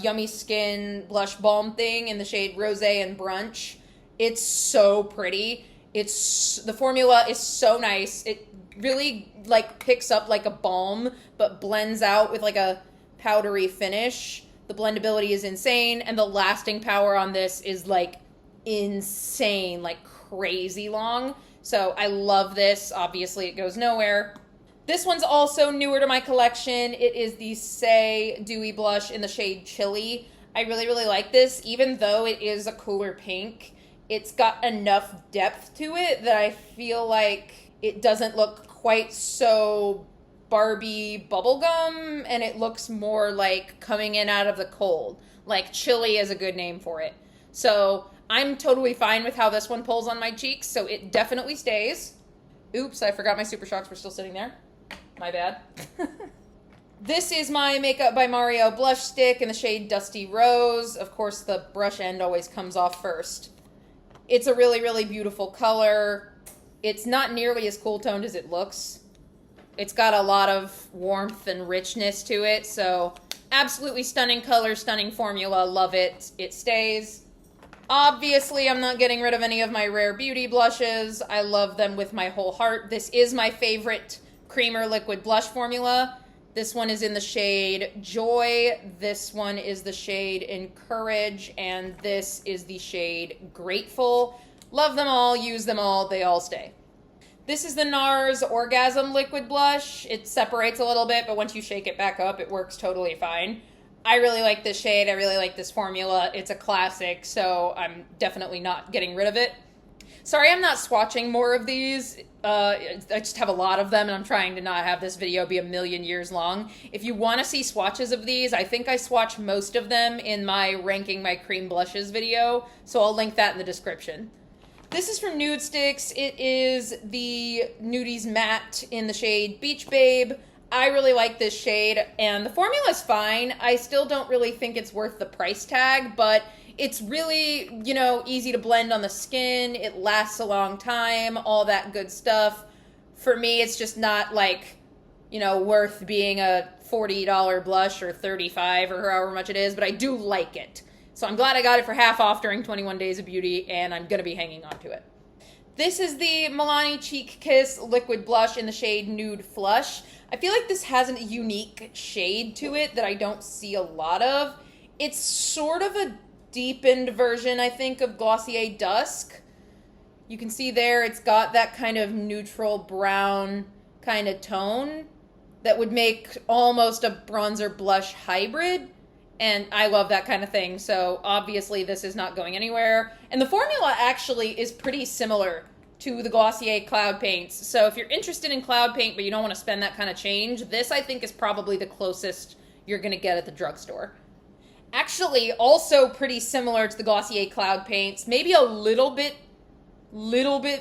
Yummy Skin Blush Balm thing in the shade Rosé and Brunch. It's so pretty. The formula is so nice. It really like picks up like a balm, but blends out with like a powdery finish. The blendability is insane, and the lasting power on this is like insane, like crazy long. So I love this. Obviously, it goes nowhere. This one's also newer to my collection. It is the Say Dewy Blush in the shade Chili. I really, really like this. Even though it is a cooler pink, it's got enough depth to it that I feel like it doesn't look quite so Barbie bubblegum, and it looks more like coming in out of the cold. Like Chili is a good name for it. So I'm totally fine with how this one pulls on my cheeks, so it definitely stays. Oops, I forgot my Super Shocks were still sitting there. My bad. This is my Makeup by Mario blush stick in the shade Dusty Rose. Of course, the brush end always comes off first. It's a really, really beautiful color. It's not nearly as cool toned as it looks. It's got a lot of warmth and richness to it, so absolutely stunning color, stunning formula. Love it. It stays. Obviously, I'm not getting rid of any of my Rare Beauty blushes. I love them with my whole heart. This is my favorite creamer liquid blush formula. This one is in the shade Joy. This one is the shade Encourage. And this is the shade Grateful. Love them all, use them all, they all stay. This is the NARS Orgasm Liquid Blush. It separates a little bit, but once you shake it back up, it works totally fine. I really like this shade. I really like this formula. It's a classic, so I'm definitely not getting rid of it. Sorry I'm not swatching more of these. I just have a lot of them, and I'm trying to not have this video be a million years long. If you want to see swatches of these, I think I swatch most of them in my ranking my cream blushes video, so I'll link that in the description. This is from Nude Sticks. It is the Nudies Matte in the shade Beach Babe. I really like this shade, and the formula's fine. I still don't really think it's worth the price tag, but it's really, you know, easy to blend on the skin. It lasts a long time, all that good stuff. For me, it's just not like, you know, worth being a $40 blush or $35 or however much it is, but I do like it. So I'm glad I got it for half off during 21 Days of Beauty, and I'm going to be hanging on to it. This is the Milani Cheek Kiss Liquid Blush in the shade Nude Flush. I feel like this has a unique shade to it that I don't see a lot of. It's sort of a deepened version, I think, of Glossier Dusk. You can see there it's got that kind of neutral brown kind of tone that would make almost a bronzer blush hybrid. And I love that kind of thing, so obviously this is not going anywhere. And the formula actually is pretty similar to the Glossier Cloud Paints. So if you're interested in cloud paint but you don't want to spend that kind of change, this I think is probably the closest you're going to get at the drugstore. Actually, also pretty similar to the Glossier Cloud Paints, maybe a little bit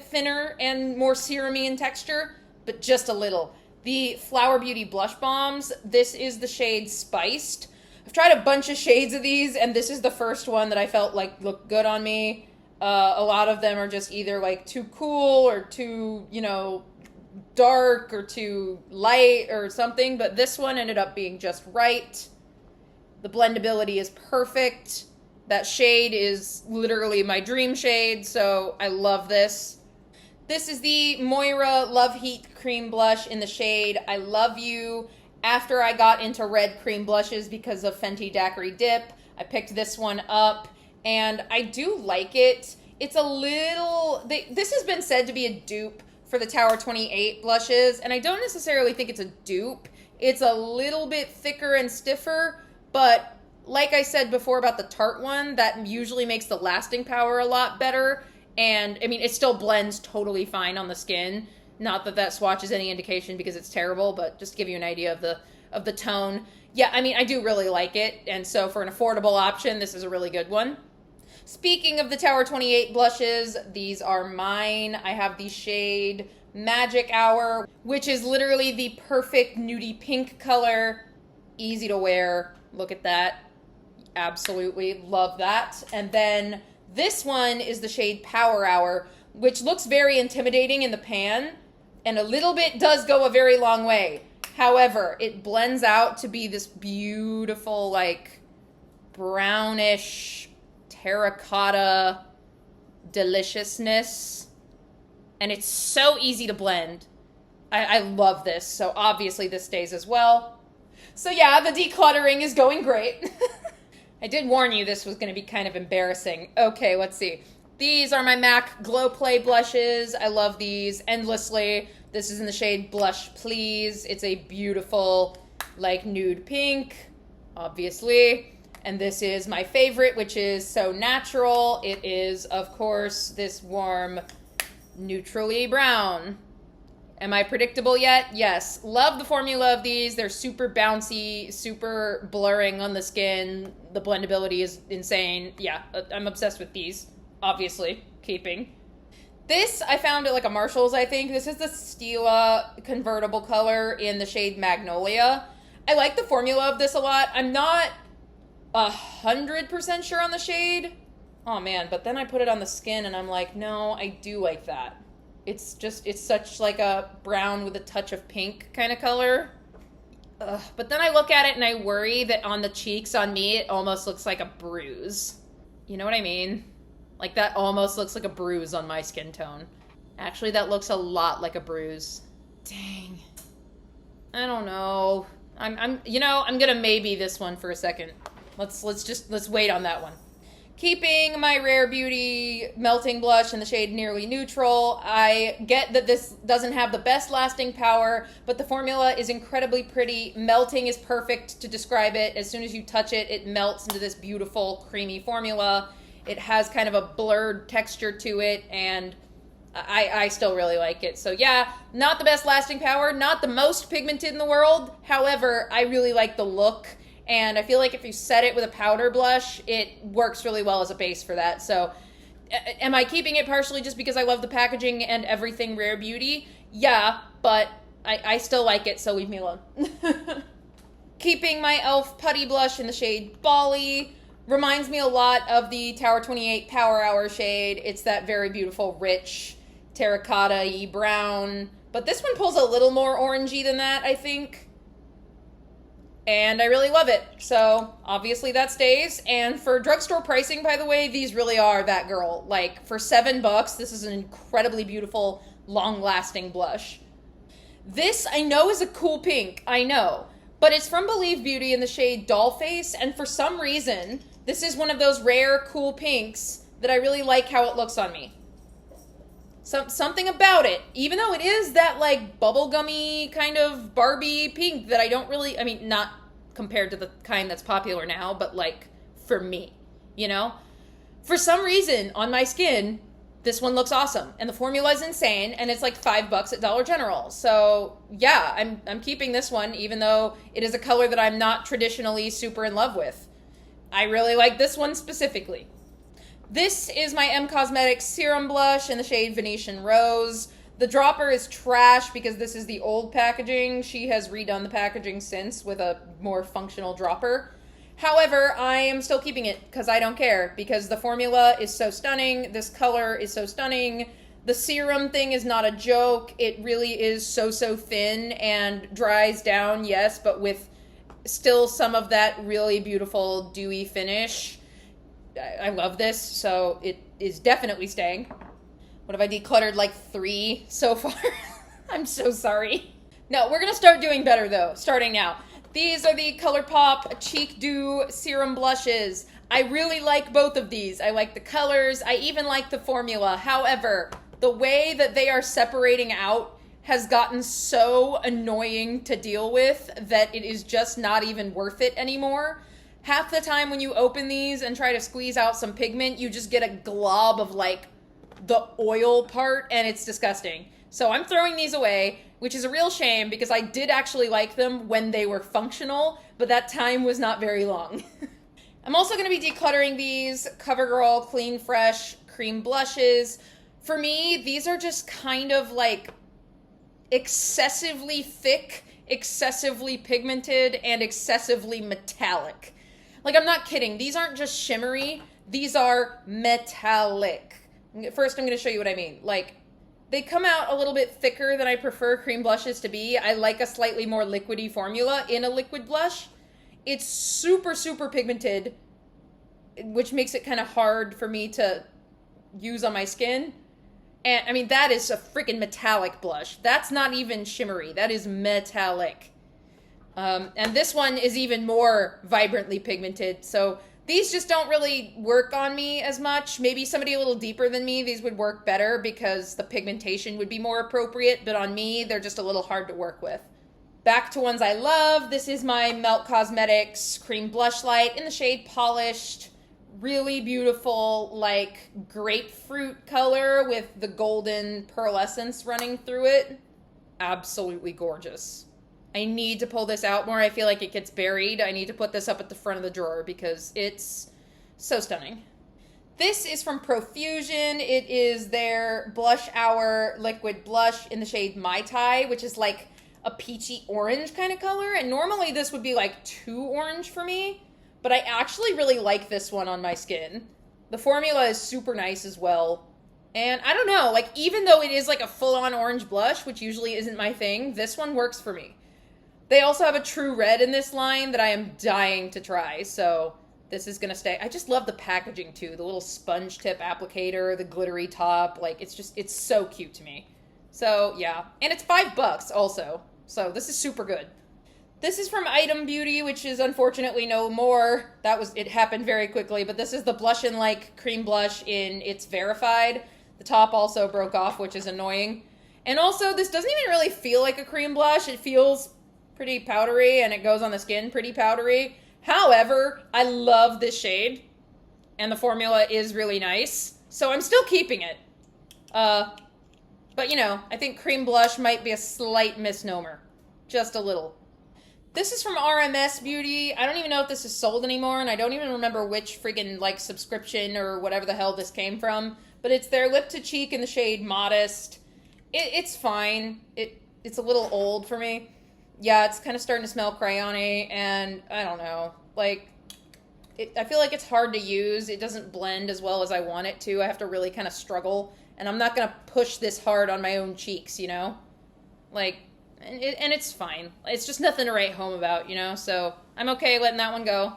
thinner and more serum-y in texture, but just a little. The Flower Beauty Blush Bombs, this is the shade Spiced. I've tried a bunch of shades of these, and this is the first one that I felt like looked good on me. A lot of them are just either like too cool or too, you know, dark or too light or something, but this one ended up being just right. The blendability is perfect. That shade is literally my dream shade, so I love this. This is the Moira Love Heat Cream Blush in the shade I Love You. After I got into red cream blushes because of Fenty Daiquiri Dip, I picked this one up, and I do like it. It's a little... this has been said to be a dupe for the Tower 28 blushes, and I don't necessarily think it's a dupe. It's a little bit thicker and stiffer, but like I said before about the Tarte one, that usually makes the lasting power a lot better, and, I mean, it still blends totally fine on the skin. Not that that swatch is any indication because it's terrible, but just to give you an idea of the tone. Yeah, I mean, I do really like it, and so for an affordable option, this is a really good one. Speaking of the Tower 28 blushes, these are mine. I have the shade Magic Hour, which is literally the perfect nudie pink color. Easy to wear. Look at that. Absolutely love that. And then this one is the shade Power Hour, which looks very intimidating in the pan, and a little bit does go a very long way. However, it blends out to be this beautiful, like, brownish, terracotta deliciousness. And it's so easy to blend. I love this, so obviously this stays as well. So yeah, the decluttering is going great. I did warn you this was going to be kind of embarrassing. Okay, let's see. These are my MAC Glow Play blushes. I love these endlessly. This is in the shade Blush Please. It's a beautiful, like, nude pink, obviously. And this is my favorite, which is So Natural. It is, of course, this warm, neutrally brown. Am I predictable yet? Yes. Love the formula of these. They're super bouncy, super blurring on the skin. The blendability is insane. Yeah, I'm obsessed with these, obviously. Keeping. This, I found at like a Marshall's, I think. This is the Stila convertible color in the shade Magnolia. I like the formula of this a lot. I'm not 100% sure on the shade. Oh man, but then I put it on the skin and I'm like, no, I do like that. It's such like a brown with a touch of pink kind of color. But then I look at it and I worry that on the cheeks on me, it almost looks like a bruise. You know what I mean? Like that almost looks like a bruise on my skin tone. Actually, that looks a lot like a bruise. Dang. I don't know. I'm gonna maybe this one for a second. Let's wait on that one. Keeping my Rare Beauty Melting Blush in the shade Nearly Neutral. I get that this doesn't have the best lasting power, but the formula is incredibly pretty. Melting is perfect to describe it. As soon as you touch it, it melts into this beautiful, creamy formula. It has kind of a blurred texture to it, and I still really like it. So yeah, not the best lasting power, not the most pigmented in the world. However, I really like the look. And I feel like if you set it with a powder blush, it works really well as a base for that. So am I keeping it partially just because I love the packaging and everything Rare Beauty? Yeah, but I still like it, so leave me alone. Keeping my e.l.f. Putty Blush in the shade Bali. Reminds me a lot of the Tower 28 Power Hour shade. It's that very beautiful, rich, terracotta-y brown. But this one pulls a little more orangey than that, I think. And I really love it. So, obviously that stays. And for drugstore pricing, by the way, these really are that girl. Like, for $7, this is an incredibly beautiful, long-lasting blush. This, I know, is a cool pink. I know. But it's from Believe Beauty in the shade Dollface. And for some reason, this is one of those rare, cool pinks that I really like how it looks on me. Something about it, even though it is that like bubblegummy kind of Barbie pink that I don't really, I mean, not compared to the kind that's popular now, but like for me, you know? For some reason on my skin, this one looks awesome and the formula is insane and it's like $5 at Dollar General. So yeah, I'm keeping this one even though it is a color that I'm not traditionally super in love with. I really like this one specifically. This is my M Cosmetics Serum Blush in the shade Venetian Rose. The dropper is trash because this is the old packaging. She has redone the packaging since with a more functional dropper. However, I am still keeping it because I don't care because the formula is so stunning. This color is so stunning. The serum thing is not a joke. It really is so thin and dries down, yes, but with still some of that really beautiful dewy finish. I love this, so it is definitely staying. What have I decluttered? Like 3 so far? I'm so sorry. No, we're going to start doing better, though, starting now. These are the ColourPop Cheek Dew Serum Blushes. I really like both of these. I like the colors. I even like the formula. However, the way that they are separating out has gotten so annoying to deal with that it is just not even worth it anymore. Half the time when you open these and try to squeeze out some pigment, you just get a glob of like the oil part and it's disgusting. So I'm throwing these away, which is a real shame because I did actually like them when they were functional, but that time was not very long. I'm also going to be decluttering these CoverGirl Clean Fresh Cream Blushes. For me, these are just kind of like excessively thick, excessively pigmented, and excessively metallic. Like, I'm not kidding. These aren't just shimmery. These are metallic. First, I'm going to show you what I mean. Like, they come out a little bit thicker than I prefer cream blushes to be. I like a slightly more liquidy formula in a liquid blush. It's super pigmented, which makes it kind of hard for me to use on my skin. And, I mean, that is a freaking metallic blush. That's not even shimmery. That is metallic. And this one is even more vibrantly pigmented. So These just don't really work on me as much. Maybe somebody a little deeper than me, these would work better because the pigmentation would be more appropriate, but on me, they're just a little hard to work with. Back to ones I love. This is my Melt Cosmetics Cream Blush Light in the shade Polished. Really beautiful, like grapefruit color with the golden pearlescence running through it. Absolutely gorgeous. I need to pull this out more. I feel like it gets buried. I need to put this up at the front of the drawer because it's so stunning. This is from Profusion. It is their Blush Hour Liquid Blush in the shade Mai Tai, which is like a peachy orange kind of color. And normally this would be like too orange for me, but I actually really like this one on my skin. The formula is super nice as well. And I don't know, like even though it is like a full-on orange blush, which usually isn't my thing, this one works for me. They also have a True Red in this line that I am dying to try, so this is gonna stay. I just love the packaging too. The little sponge tip applicator, the glittery top, like it's so cute to me. So yeah, and it's $5 also, so this is super good. This is from Item Beauty, which is unfortunately no more. It happened very quickly, but this is the Blush and Like Cream Blush in It's Verified. The top also broke off, which is annoying. And also, this doesn't even really feel like a cream blush. It feels pretty powdery, and it goes on the skin pretty powdery. However, I love this shade, and the formula is really nice, so I'm still keeping it. But you know, I think cream blush might be a slight misnomer. Just a little. This is from RMS Beauty. I don't even know if this is sold anymore, and I don't even remember which friggin' like subscription or whatever the hell this came from, but it's their Lip to Cheek in the shade Modest. It's fine. It's a little old for me. Yeah, it's kind of starting to smell crayon-y, and I don't know. Like, I feel like it's hard to use. It doesn't blend as well as I want it to. I have to really kind of struggle, and I'm not going to push this hard on my own cheeks, you know? Like, and it's fine. It's just nothing to write home about, you know? So I'm okay letting that one go.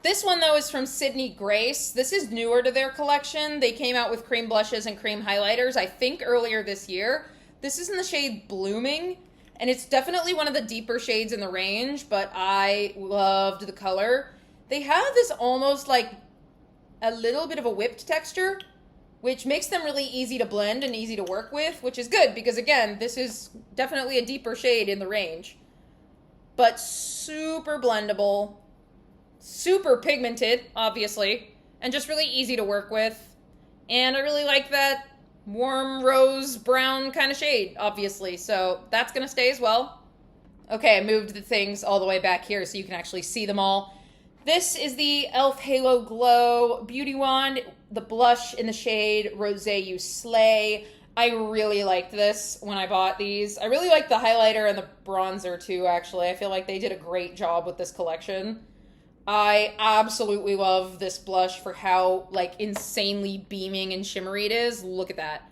This one, though, is from Sydney Grace. This is newer to their collection. They came out with cream blushes and cream highlighters, I think, earlier this year. This is in the shade Blooming. And it's definitely one of the deeper shades in the range, but I loved the color. They have this almost like a little bit of a whipped texture, which makes them really easy to blend and easy to work with, which is good because, again, this is definitely a deeper shade in the range. But super blendable, super pigmented, obviously, and just really easy to work with. And I really like that warm rose brown kind of shade, obviously, so that's gonna stay as well. Okay, I moved the things all the way back here so you can actually see them all. This is the e.l.f. Halo Glow Beauty Wand, the blush in the shade Rosé You Slay. I really liked this when I bought these. I really like the highlighter and the bronzer too, actually. I feel like they did a great job with this collection. I absolutely love this blush for how, like, insanely beaming and shimmery it is. Look at that.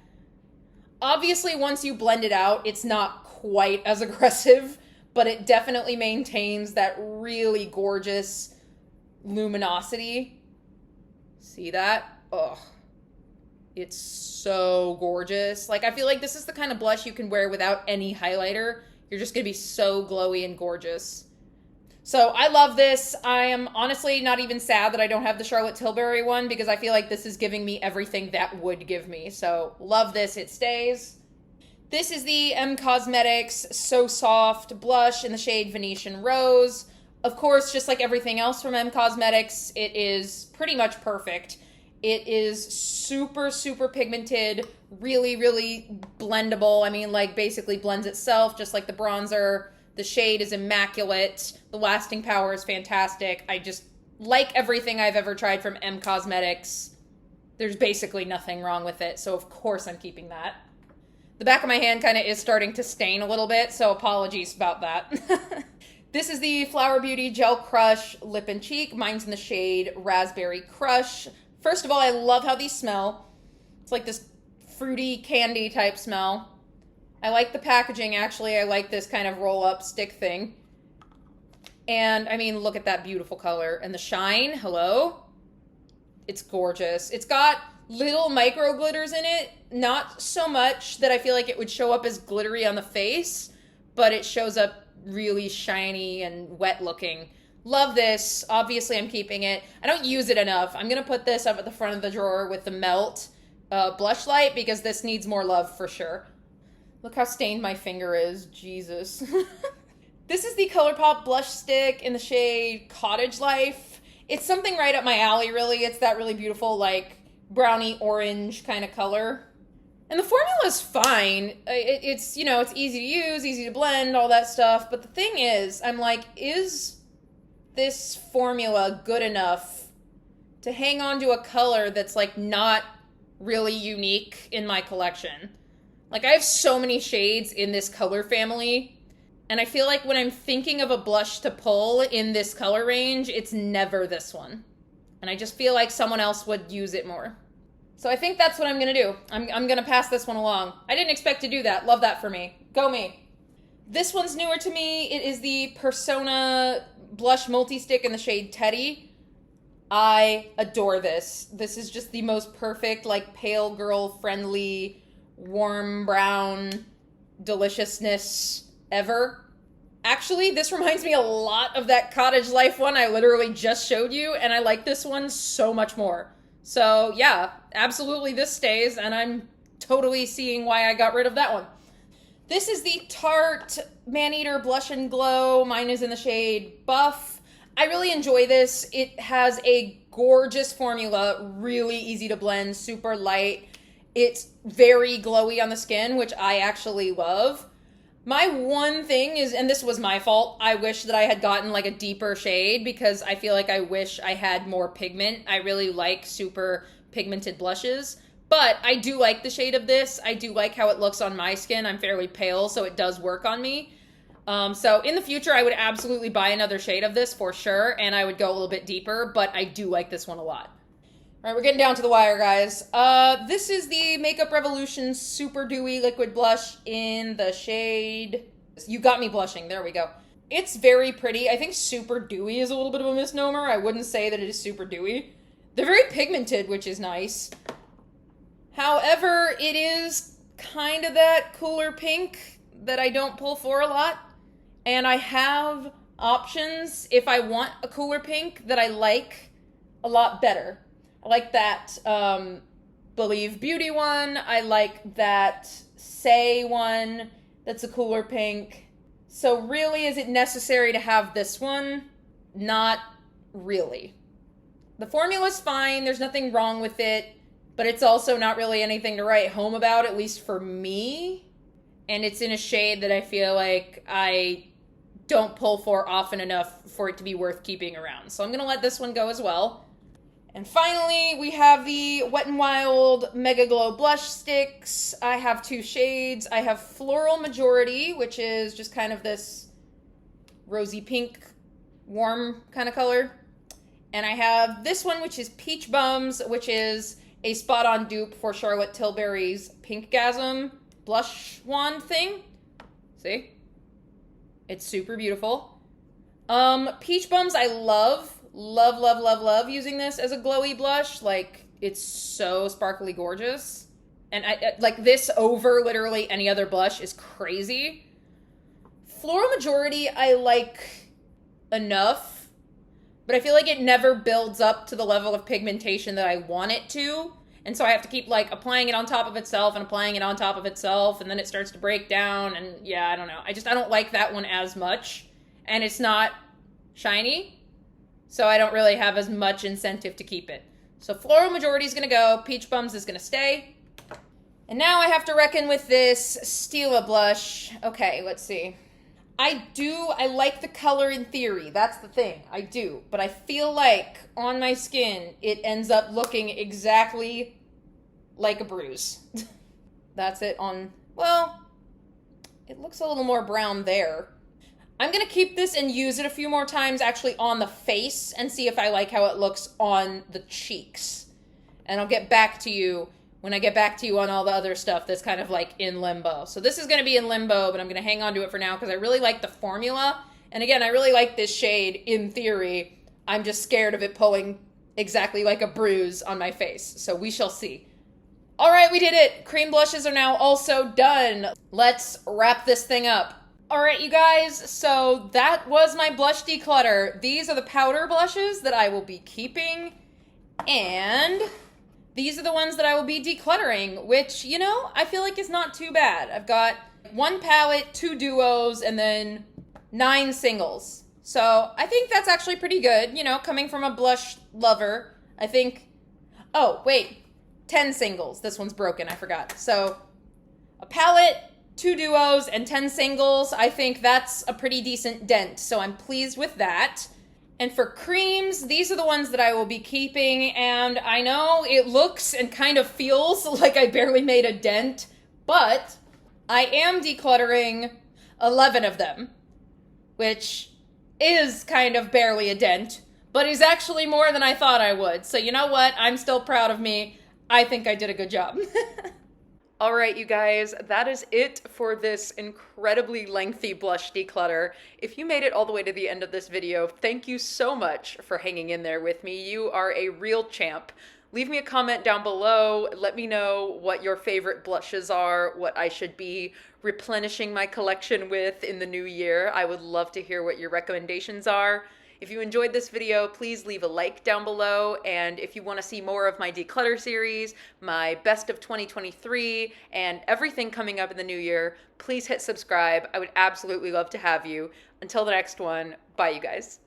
Obviously, once you blend it out, it's not quite as aggressive, but it definitely maintains that really gorgeous luminosity. See that? Ugh. It's so gorgeous. Like, I feel like this is the kind of blush you can wear without any highlighter. You're just gonna be so glowy and gorgeous. So I love this. I am honestly not even sad that I don't have the Charlotte Tilbury one because I feel like this is giving me everything that would give me. So love this. It stays. This is the M Cosmetics So Soft blush in the shade Venetian Rose. Of course, just like everything else from M Cosmetics, it is pretty much perfect. It is super, super pigmented, really, really blendable. I mean, like, basically blends itself, just like the bronzer. The shade is immaculate. The lasting power is fantastic. I just like everything I've ever tried from M Cosmetics. There's basically nothing wrong with it, so of course I'm keeping that. The back of my hand kind of is starting to stain a little bit, so apologies about that. This is the Flower Beauty Gel Crush Lip and Cheek. Mine's in the shade Raspberry Crush. First of all, I love how these smell. It's like this fruity candy type smell. I like the packaging, actually. I like this kind of roll-up stick thing. And, I mean, look at that beautiful color. And the shine, hello? It's gorgeous. It's got little micro glitters in it. Not so much that I feel like it would show up as glittery on the face, but it shows up really shiny and wet looking. Love this. Obviously, I'm keeping it. I don't use it enough. I'm going to put this up at the front of the drawer with the Melt blush light because this needs more love for sure. Look how stained my finger is. Jesus. This is the ColourPop blush stick in the shade Cottage Life. It's something right up my alley, really. It's that really beautiful, like, brownie orange kind of color. And the formula's fine. It's, you know, it's easy to use, easy to blend, all that stuff. But the thing is, I'm like, is this formula good enough to hang on to a color that's, like, not really unique in my collection? Like, I have so many shades in this color family, and I feel like when I'm thinking of a blush to pull in this color range, it's never this one. And I just feel like someone else would use it more. So I think that's what I'm gonna do. I'm gonna pass this one along. I didn't expect to do that. Love that for me. Go me. This one's newer to me. It is the Persona Blush Multi-Stick in the shade Teddy. I adore this. This is just the most perfect, like, pale girl friendly, warm brown deliciousness ever. Actually, this reminds me a lot of that Cottage Life one I literally just showed you, and I like this one so much more. So yeah, absolutely this stays, and I'm totally seeing why I got rid of that one. This is the Tarte Maneater Blush and Glow. Mine is in the shade Buff. I really enjoy this. It has a gorgeous formula, really easy to blend, super light. It's very glowy on the skin, which I actually love. My one thing is, and this was my fault, I wish that I had gotten like a deeper shade because I feel like I wish I had more pigment. I really like super pigmented blushes, but I do like the shade of this. I do like how it looks on my skin. I'm fairly pale, so it does work on me. So in the future, I would absolutely buy another shade of this for sure, and I would go a little bit deeper, but I do like this one a lot. All right, we're getting down to the wire, guys. This is the Makeup Revolution Super Dewy Liquid Blush in the shade... You Got Me Blushing. There we go. It's very pretty. I think super dewy is a little bit of a misnomer. I wouldn't say that it is super dewy. They're very pigmented, which is nice. However, it is kind of that cooler pink that I don't pull for a lot. And I have options if I want a cooler pink that I like a lot better. I like that Believe Beauty one. I like that Say one that's a cooler pink. So really, is it necessary to have this one? Not really. The formula's fine. There's nothing wrong with it. But it's also not really anything to write home about, at least for me. And it's in a shade that I feel like I don't pull for often enough for it to be worth keeping around. So I'm going to let this one go as well. And finally, we have the Wet n Wild Mega Glow Blush Sticks. I have two shades. I have Floral Majority, which is just kind of this rosy pink, warm kind of color. And I have this one, which is Peach Bums, which is a spot-on dupe for Charlotte Tilbury's Pinkgasm blush wand thing. See? It's super beautiful. Peach Bums I love. Love, love, love, love using this as a glowy blush. Like, it's so sparkly gorgeous. And I like this over literally any other blush is crazy. Floral Majority I like enough, but I feel like it never builds up to the level of pigmentation that I want it to. And so I have to keep like applying it on top of itself and applying it on top of itself, and then it starts to break down, and yeah, I don't know. I don't like that one as much, and it's not shiny. So I don't really have as much incentive to keep it. So Floral Majority is going to go. Peach Bums is going to stay. And now I have to reckon with this Stila blush. Okay, let's see. I like the color in theory. That's the thing. I do. But I feel like on my skin, it ends up looking exactly like a bruise. That's it on, well, it looks a little more brown there. I'm going to keep this and use it a few more times actually on the face and see if I like how it looks on the cheeks. And I'll get back to you when I get back to you on all the other stuff that's kind of like in limbo. So this is going to be in limbo, but I'm going to hang on to it for now because I really like the formula. And again, I really like this shade in theory. I'm just scared of it pulling exactly like a bruise on my face. So we shall see. All right, we did it. Cream blushes are now also done. Let's wrap this thing up. All right, you guys, so that was my blush declutter. These are the powder blushes that I will be keeping, and these are the ones that I will be decluttering, which, you know, I feel like is not too bad. I've got 1 palette, 2 duos, and then 9 singles. So I think that's actually pretty good, you know, coming from a blush lover. I think, oh, wait, 10 singles. This one's broken, I forgot. So a palette, 2 duos, and 10 singles. I think that's a pretty decent dent, so I'm pleased with that. And for creams, these are the ones that I will be keeping, and I know it looks and kind of feels like I barely made a dent, but I am decluttering 11 of them, which is kind of barely a dent, but is actually more than I thought I would. So you know what? I'm still proud of me. I think I did a good job. All right, you guys, that is it for this incredibly lengthy blush declutter. If you made it all the way to the end of this video, thank you so much for hanging in there with me. You are a real champ. Leave me a comment down below. Let me know what your favorite blushes are, what I should be replenishing my collection with in the new year. I would love to hear what your recommendations are. If you enjoyed this video, please leave a like down below, and if you want to see more of my declutter series, my best of 2023, and everything coming up in the new year, please hit subscribe. I would absolutely love to have you. Until the next one, bye you guys.